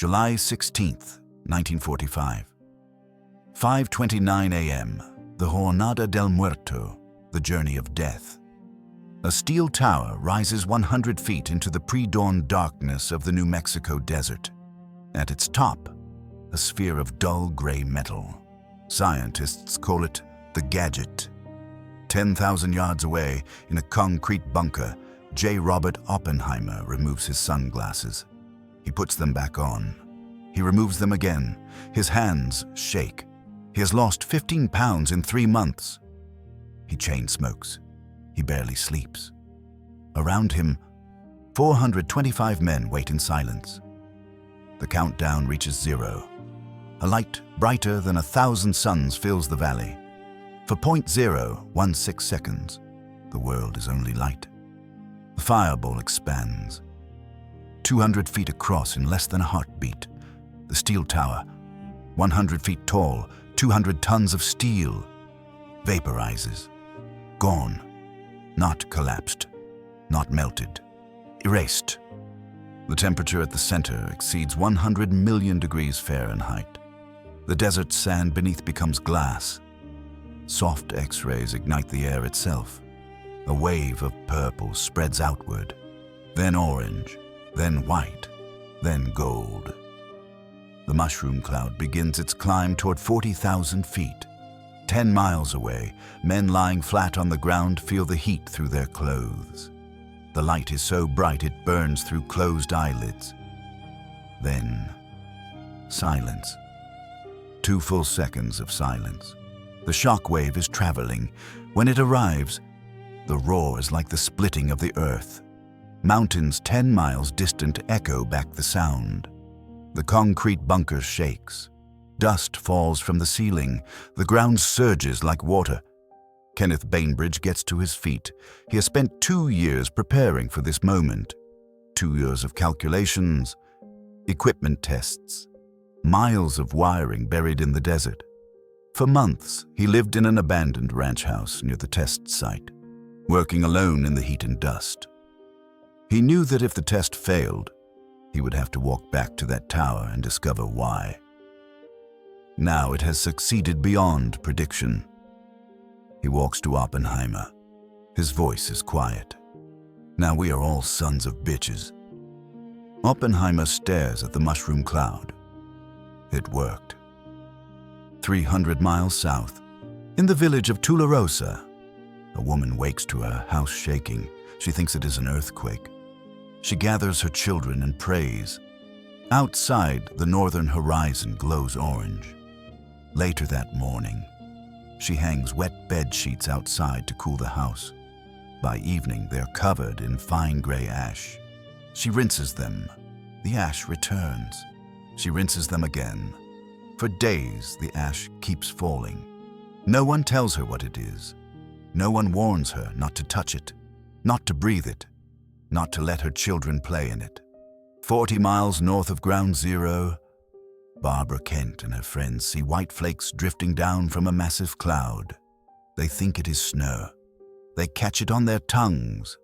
July 16th, 1945. 5:29 a.m. The Jornada del Muerto, the Journey of Death. A steel tower rises 100 feet into the pre-dawn darkness of the New Mexico desert. At its top, a sphere of dull gray metal. Scientists call it the Gadget. 10,000 yards away, in a concrete bunker, J. Robert Oppenheimer removes his sunglasses. He puts them back on. He removes them again. His hands shake. He has lost 15 pounds in 3 months. He chain smokes. He barely sleeps. Around him, 425 men wait in silence. The countdown reaches 0. A light brighter than 1,000 suns fills the valley. For 0.016 seconds, the world is only light. The fireball expands. 200 feet across in less than a heartbeat. The steel tower, 100 feet tall, 200 tons of steel, vaporizes. Gone. Not collapsed. Not melted. Erased. The temperature at the center exceeds 100 million degrees Fahrenheit. The desert sand beneath becomes glass. Soft X-rays ignite the air itself. A wave of purple spreads outward, then orange, then white, then gold. The mushroom cloud begins its climb toward 40,000 feet. 10 miles away, men lying flat on the ground feel the heat through their clothes. The light is so bright it burns through closed eyelids. Then, silence. 2 full seconds of silence. The shock wave is traveling. When it arrives, the roar is like the splitting of the earth. Mountains 10 miles distant echo back the sound. The concrete bunker shakes. Dust falls from the ceiling. The ground surges like water. Kenneth Bainbridge gets to his feet. He has spent 2 years preparing for this moment. 2 years of calculations, equipment tests, miles of wiring buried in the desert. For months, he lived in an abandoned ranch house near the test site, working alone in the heat and dust. He knew that if the test failed, he would have to walk back to that tower and discover why. Now it has succeeded beyond prediction. He walks to Oppenheimer. His voice is quiet. Now we are all sons of bitches. Oppenheimer stares at the mushroom cloud. It worked. 300 miles south, in the village of Tularosa, a woman wakes to her house shaking. She thinks it is an earthquake. She gathers her children and prays. Outside, the northern horizon glows orange. Later that morning, she hangs wet bed sheets outside to cool the house. By evening, they're covered in fine gray ash. She rinses them. The ash returns. She rinses them again. For days, the ash keeps falling. No one tells her what it is. No one warns her not to touch it, not to breathe it, not to let her children play in it. 40 miles north of Ground Zero, Barbara Kent and her friends see white flakes drifting down from a massive cloud. They think it is snow. They catch it on their tongues.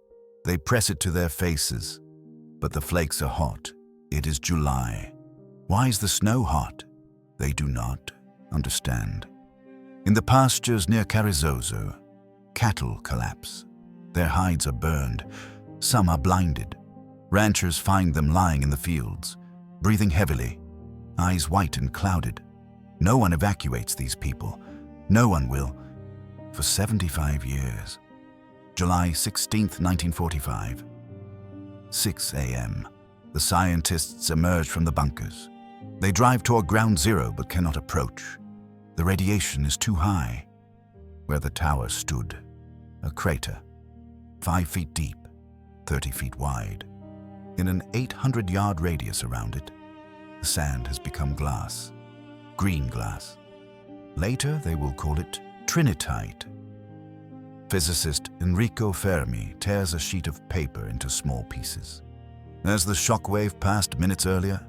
They press it to their faces. But the flakes are hot. It is July. Why is the snow hot? They do not understand. In the pastures near Carrizozo, cattle collapse. Their hides are burned. Some are blinded. Ranchers find them lying in the fields, breathing heavily, eyes white and clouded. No one evacuates these people. No one will. For 75 years. July 16th, 1945. 6 a.m. The scientists emerge from the bunkers. They drive toward Ground Zero but cannot approach. The radiation is too high. Where the tower stood, a crater, 5 feet deep, 30 feet wide. In an 800-yard radius around it, the sand has become glass, green glass. Later, they will call it Trinitite. Physicist Enrico Fermi tears a sheet of paper into small pieces. As the shockwave passed minutes earlier,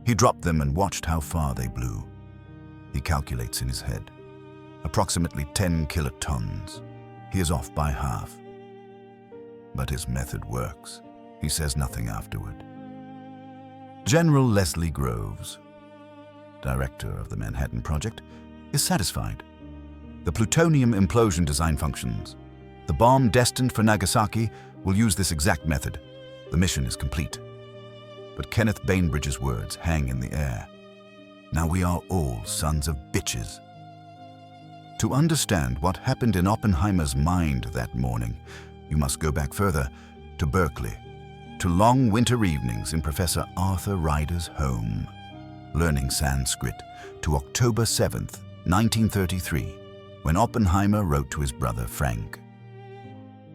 he dropped them and watched how far they blew. He calculates in his head. Approximately 10 kilotons. He is off by half. But his method works. He says nothing afterward. General Leslie Groves, director of the Manhattan Project, is satisfied. The plutonium implosion design functions. The bomb destined for Nagasaki will use this exact method. The mission is complete. But Kenneth Bainbridge's words hang in the air. Now we are all sons of bitches. To understand what happened in Oppenheimer's mind that morning, you must go back further, to Berkeley, to long winter evenings in Professor Arthur Ryder's home, learning Sanskrit, to October 7th, 1933, when Oppenheimer wrote to his brother Frank.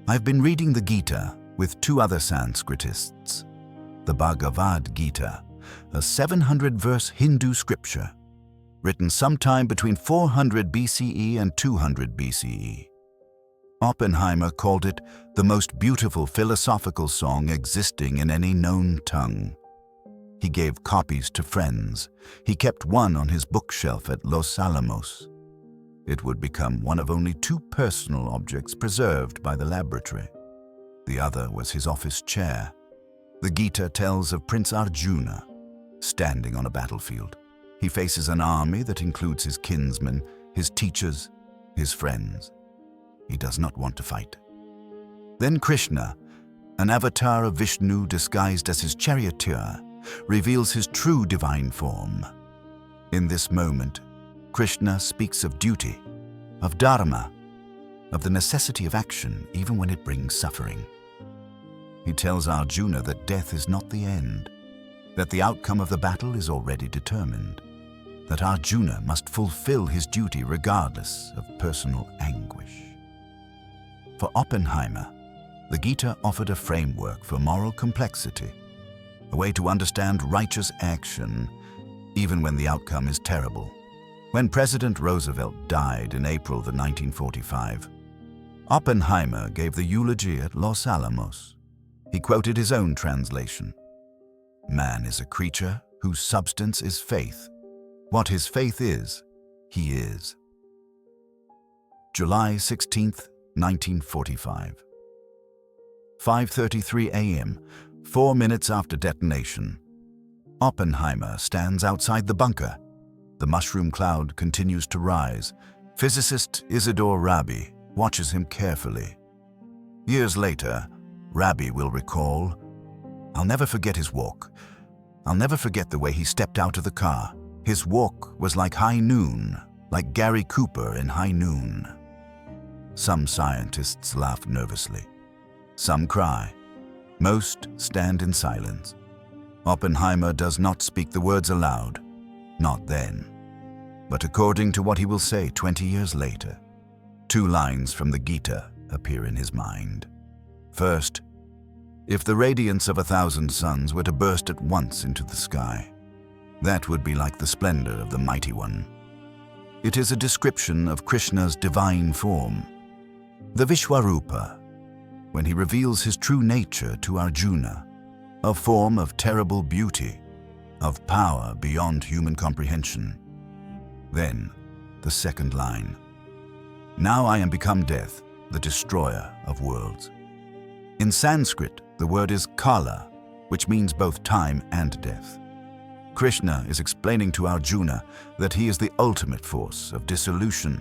I've been reading the Gita with two other Sanskritists, the Bhagavad Gita, a 700-verse Hindu scripture, written sometime between 400 BCE and 200 BCE. Oppenheimer called it the most beautiful philosophical song existing in any known tongue. He gave copies to friends. He kept one on his bookshelf at Los Alamos. It would become one of only two personal objects preserved by the laboratory. The other was his office chair. The Gita tells of Prince Arjuna, standing on a battlefield. He faces an army that includes his kinsmen, his teachers, his friends. He does not want to fight. Then Krishna, an avatar of Vishnu disguised as his charioteer, reveals his true divine form. In this moment, Krishna speaks of duty, of dharma, of the necessity of action even when it brings suffering. He tells Arjuna that death is not the end, that the outcome of the battle is already determined, that Arjuna must fulfill his duty regardless of personal anguish. For Oppenheimer, the Gita offered a framework for moral complexity, a way to understand righteous action even when the outcome is terrible. When President Roosevelt died in April 1945, Oppenheimer gave the eulogy at Los Alamos. He quoted his own translation. Man is a creature whose substance is faith. What his faith is, he is. July 16th, 1945. 5:33 a.m., 4 minutes after detonation. Oppenheimer stands outside the bunker. The mushroom cloud continues to rise. Physicist Isidore Rabi watches him carefully. Years later, Rabi will recall, "I'll never forget his walk. I'll never forget the way he stepped out of the car. His walk was like high noon, like Gary Cooper in High Noon." Some scientists laugh nervously. Some cry. Most stand in silence. Oppenheimer does not speak the words aloud. Not then. But according to what he will say 20 years later, two lines from the Gita appear in his mind. First, if the radiance of 1,000 suns were to burst at once into the sky, that would be like the splendor of the Mighty One. It is a description of Krishna's divine form, the Vishwarupa, when he reveals his true nature to Arjuna, a form of terrible beauty, of power beyond human comprehension. Then, the second line, "Now I am become death, the destroyer of worlds." In Sanskrit, the word is kala, which means both time and death. Krishna is explaining to Arjuna that he is the ultimate force of dissolution,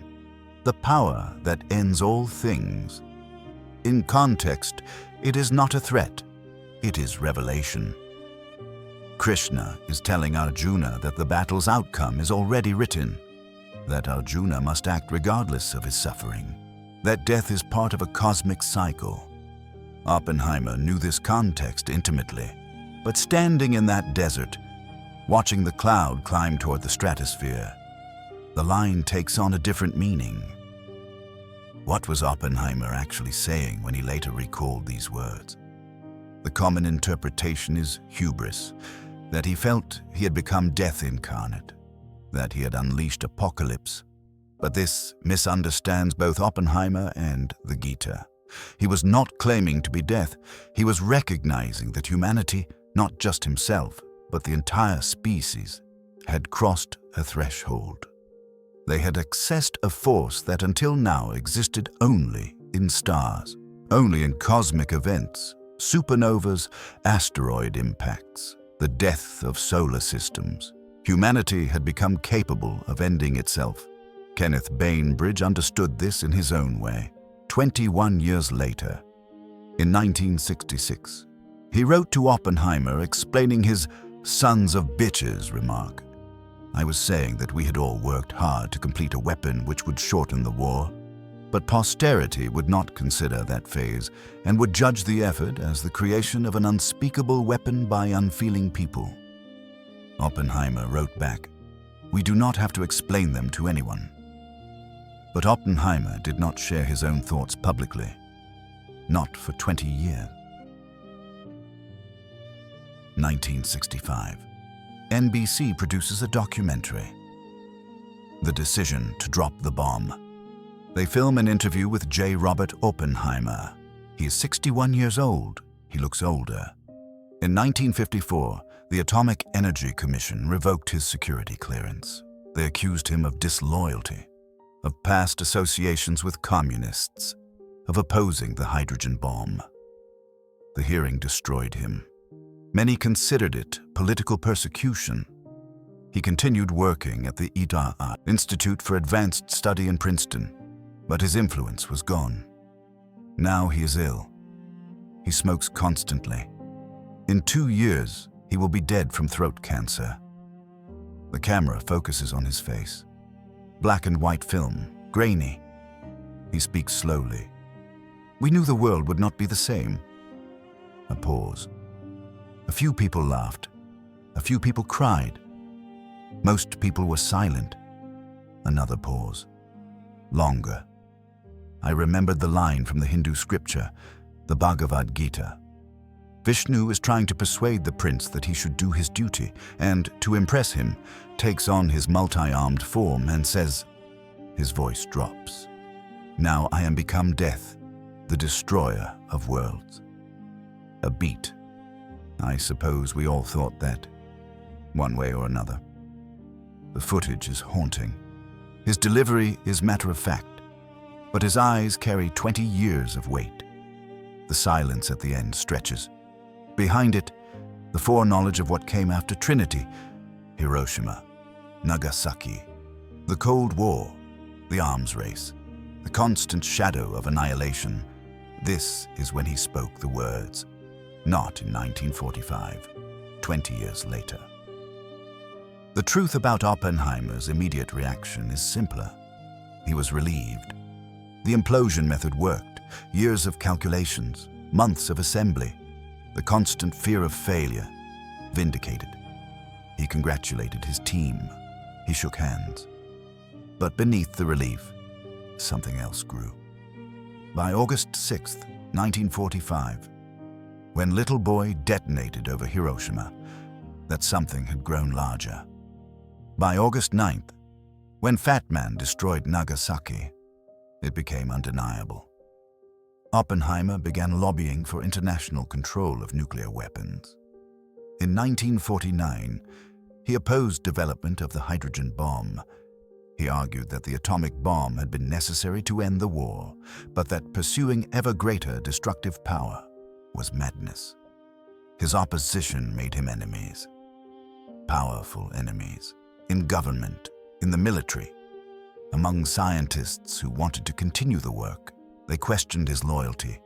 the power that ends all things. In context, it is not a threat, it is revelation. Krishna is telling Arjuna that the battle's outcome is already written, that Arjuna must act regardless of his suffering, that death is part of a cosmic cycle. Oppenheimer knew this context intimately, but standing in that desert, watching the cloud climb toward the stratosphere, the line takes on a different meaning. What was Oppenheimer actually saying when he later recalled these words? The common interpretation is hubris, that he felt he had become death incarnate, that he had unleashed apocalypse. But this misunderstands both Oppenheimer and the Gita. He was not claiming to be death. He was recognizing that humanity, not just himself, but the entire species, had crossed a threshold. They had accessed a force that until now existed only in stars, only in cosmic events, supernovas, asteroid impacts. the death of solar systems. Humanity had become capable of ending itself. Kenneth Bainbridge understood this in his own way. 21 years later, in 1966, he wrote to Oppenheimer explaining his "sons of bitches" remark. "I was saying that we had all worked hard to complete a weapon which would shorten the war, but posterity would not consider that phase and would judge the effort as the creation of an unspeakable weapon by unfeeling people." Oppenheimer wrote back, "We do not have to explain them to anyone." But Oppenheimer did not share his own thoughts publicly, not for 20 years. 1965. NBC produces a documentary, The Decision to Drop the Bomb. They film an interview with J. Robert Oppenheimer. He is 61 years old. He looks older. In 1954, the Atomic Energy Commission revoked his security clearance. They accused him of disloyalty, of past associations with communists, of opposing the hydrogen bomb. The hearing destroyed him. Many considered it political persecution. He continued working at the IDA Institute for Advanced Study in Princeton, but his influence was gone. Now he is ill. He smokes constantly. In 2 years, he will be dead from throat cancer. The camera focuses on his face. Black and white film, grainy. He speaks slowly. "We knew the world would not be the same." A pause. A few people laughed. A few people cried. Most people were silent. Another pause. Longer. I remembered the line from the Hindu scripture, the Bhagavad Gita. Vishnu is trying to persuade the prince that he should do his duty, and, to impress him, takes on his multi-armed form and says, his voice drops, "Now I am become death, the destroyer of worlds." A beat. I suppose we all thought that, one way or another. The footage is haunting. His delivery is matter-of-fact, but his eyes carry 20 years of weight. The silence at the end stretches. Behind it, the foreknowledge of what came after Trinity, Hiroshima, Nagasaki, the Cold War, the arms race, the constant shadow of annihilation. This is when he spoke the words, not in 1945, 20 years later. The truth about Oppenheimer's immediate reaction is simpler. He was relieved. The implosion method worked. Years of calculations, months of assembly, the constant fear of failure, vindicated. He congratulated his team. He shook hands. But beneath the relief, something else grew. By August 6th, 1945, when Little Boy detonated over Hiroshima, that something had grown larger. By August 9th, when Fat Man destroyed Nagasaki, it became undeniable. Oppenheimer began lobbying for international control of nuclear weapons. In 1949, he opposed development of the hydrogen bomb. He argued that the atomic bomb had been necessary to end the war, but that pursuing ever greater destructive power was madness. His opposition made him enemies. Powerful enemies. In government, in the military, among scientists who wanted to continue the work. They questioned his loyalty.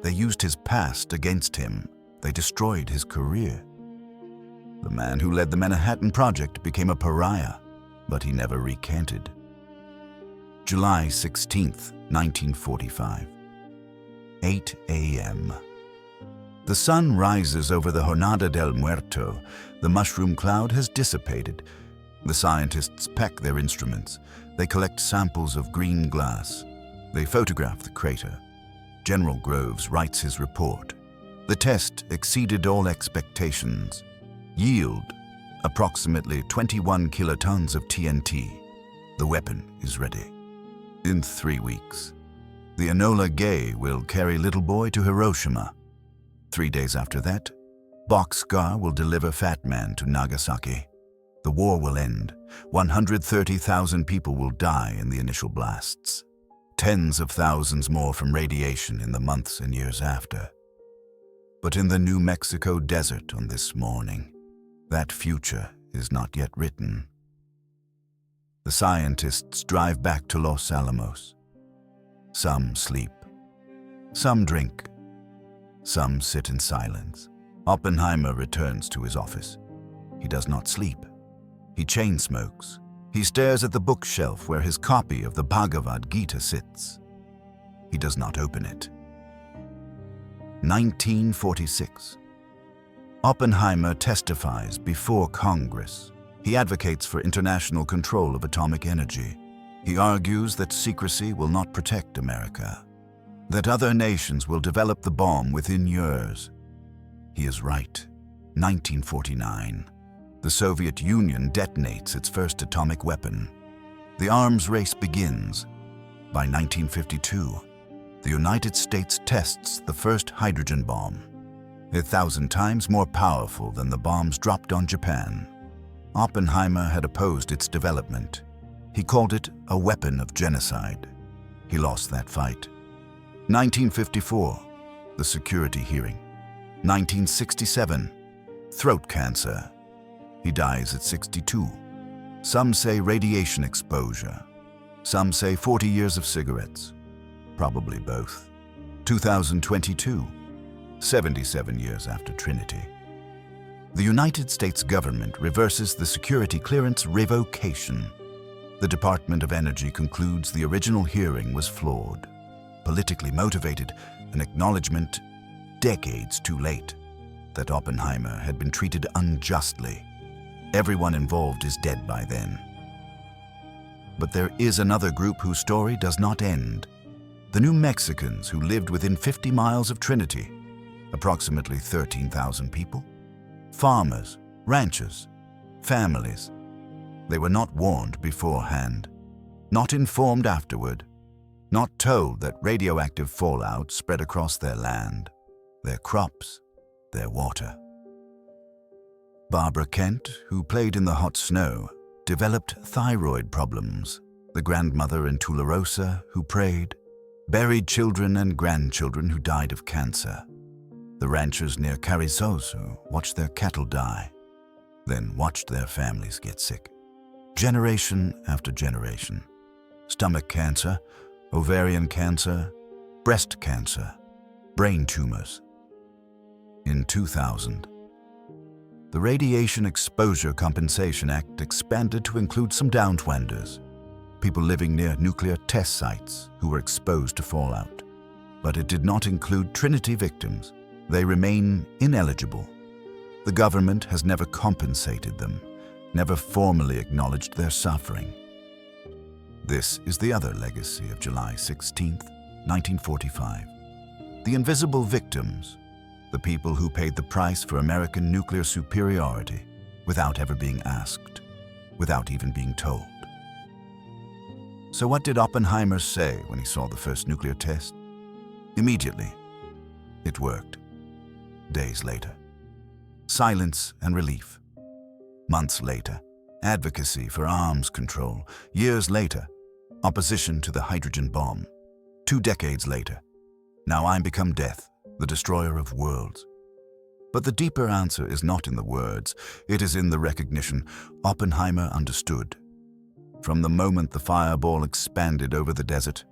They used his past against him. They destroyed his career. The man who led the Manhattan Project became a pariah, but he never recanted. July 16th, 1945. 8 a.m. The sun rises over the Jornada del Muerto. The mushroom cloud has dissipated. The scientists pack their instruments. They collect samples of green glass. They photograph the crater. General Groves writes his report. The test exceeded all expectations. Yield, approximately 21 kilotons of TNT. The weapon is ready. In 3 weeks, the Enola Gay will carry Little Boy to Hiroshima. 3 days after that, Boxcar will deliver Fat Man to Nagasaki. The war will end. 130,000 people will die in the initial blasts. Tens of thousands more from radiation in the months and years after. But in the New Mexico desert on this morning, That future is not yet written. The scientists drive back to Los Alamos. Some sleep. Some drink. Some sit in silence. Oppenheimer returns to his office. He does not sleep. He chain smokes. He stares at the bookshelf where his copy of the Bhagavad Gita sits. He does not open it. 1946. Oppenheimer testifies before Congress. He advocates for international control of atomic energy. He argues that secrecy will not protect America, that other nations will develop the bomb within years. He is right. 1949. The Soviet Union detonates its first atomic weapon. The arms race begins. By 1952, the United States tests the first hydrogen bomb, 1,000 times more powerful than the bombs dropped on Japan. Oppenheimer had opposed its development. He called it a weapon of genocide. He lost that fight. 1954, the security hearing. 1967, throat cancer. He dies at 62. Some say radiation exposure. Some say 40 years of cigarettes. Probably both. 2022, 77 years after Trinity. The United States government reverses the security clearance revocation. The Department of Energy concludes the original hearing was flawed. Politically motivated, an acknowledgement, decades too late, that Oppenheimer had been treated unjustly. Everyone involved is dead by then. But there is another group whose story does not end. The New Mexicans who lived within 50 miles of Trinity, approximately 13,000 people. Farmers, ranchers, families. They were not warned beforehand, not informed afterward, not told that radioactive fallout spread across their land, their crops, their water. Barbara Kent, who played in the hot snow, developed thyroid problems. The grandmother in Tularosa, who prayed, buried children and grandchildren who died of cancer. The ranchers near Carrizozo watched their cattle die, then watched their families get sick. Generation after generation. Stomach cancer, ovarian cancer, breast cancer, brain tumors. In 2000, the Radiation Exposure Compensation Act expanded to include some Downwinders, people living near nuclear test sites who were exposed to fallout. But it did not include Trinity victims. They remain ineligible. The government has never compensated them, never formally acknowledged their suffering. This is the other legacy of July 16, 1945. The invisible victims, the people who paid the price for American nuclear superiority without ever being asked, without even being told. So what did Oppenheimer say when he saw the first nuclear test? Immediately, it worked. Days later, silence and relief. Months later, advocacy for arms control. Years later, opposition to the hydrogen bomb. 2 decades later, now I'm become death, the destroyer of worlds. But the deeper answer is not in the words, it is in the recognition. Oppenheimer understood, from the moment the fireball expanded over the desert,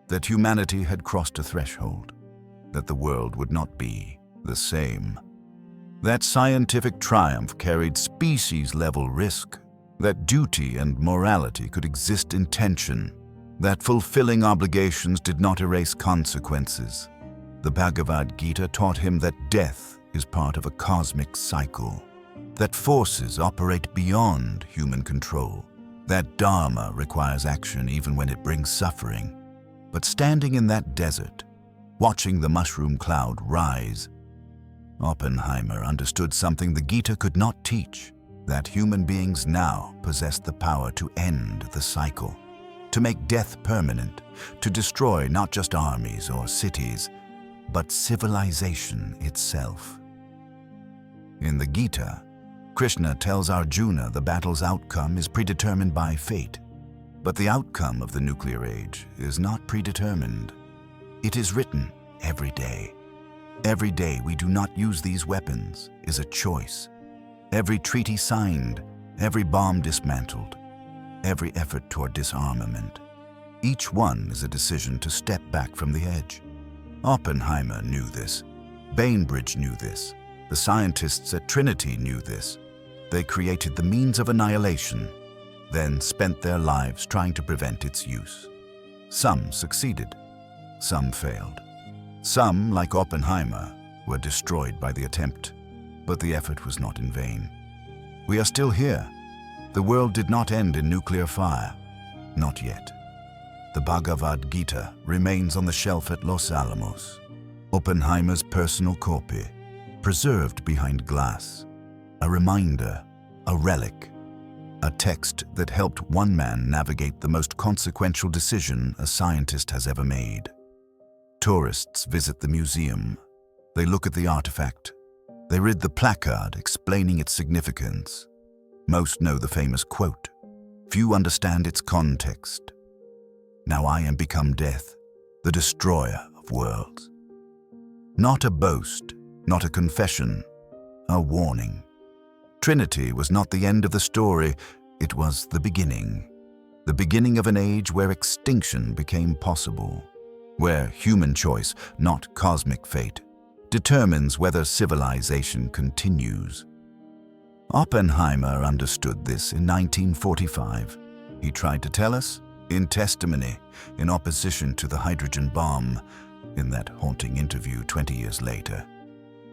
that humanity had crossed a threshold, that the world would not be the same. That scientific triumph carried species-level risk, that duty and morality could exist in tension, that fulfilling obligations did not erase consequences. The Bhagavad Gita taught him that death is part of a cosmic cycle, that forces operate beyond human control, that dharma requires action even when it brings suffering. But standing in that desert, watching the mushroom cloud rise, Oppenheimer understood something the Gita could not teach, that human beings now possessed the power to end the cycle, to make death permanent, to destroy not just armies or cities, but civilization itself. In the Gita, Krishna tells Arjuna the battle's outcome is predetermined by fate, but the outcome of the nuclear age is not predetermined. It is written every day. Every day we do not use these weapons is a choice. Every treaty signed, every bomb dismantled, every effort toward disarmament. Each one is a decision to step back from the edge. Oppenheimer knew this. Bainbridge knew this. The scientists at Trinity knew this. They created the means of annihilation, then spent their lives trying to prevent its use. Some succeeded. Some failed. Some, like Oppenheimer, were destroyed by the attempt, but the effort was not in vain. We are still here. The world did not end in nuclear fire. Not yet. The Bhagavad Gita remains on the shelf at Los Alamos, Oppenheimer's personal copy, preserved behind glass. A reminder, a relic, a text that helped one man navigate the most consequential decision a scientist has ever made. Tourists visit the museum. They look at the artifact. They read the placard explaining its significance. Most know the famous quote. Few understand its context. Now I am become death, the destroyer of worlds. Not a boast, not a confession, a warning. Trinity was not the end of the story, it was the beginning. The beginning of an age where extinction became possible, where human choice, not cosmic fate, determines whether civilization continues. Oppenheimer understood this in 1945. He tried to tell us, in testimony, in opposition to the hydrogen bomb, in that haunting interview 20 years later.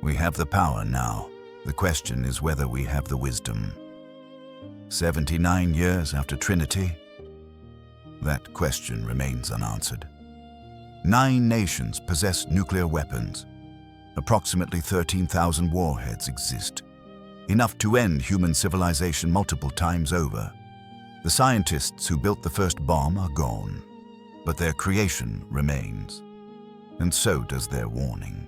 We have the power now. The question is whether we have the wisdom. 79 years after Trinity, that question remains unanswered. 9 nations possess nuclear weapons. Approximately 13,000 warheads exist, enough to end human civilization multiple times over. The scientists who built the first bomb are gone, but their creation remains, and so does their warning.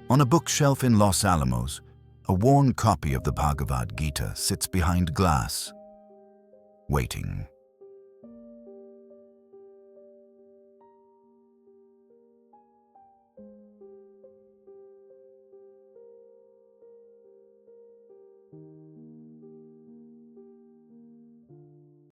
On a bookshelf in Los Alamos, a worn copy of the Bhagavad Gita sits behind glass, waiting.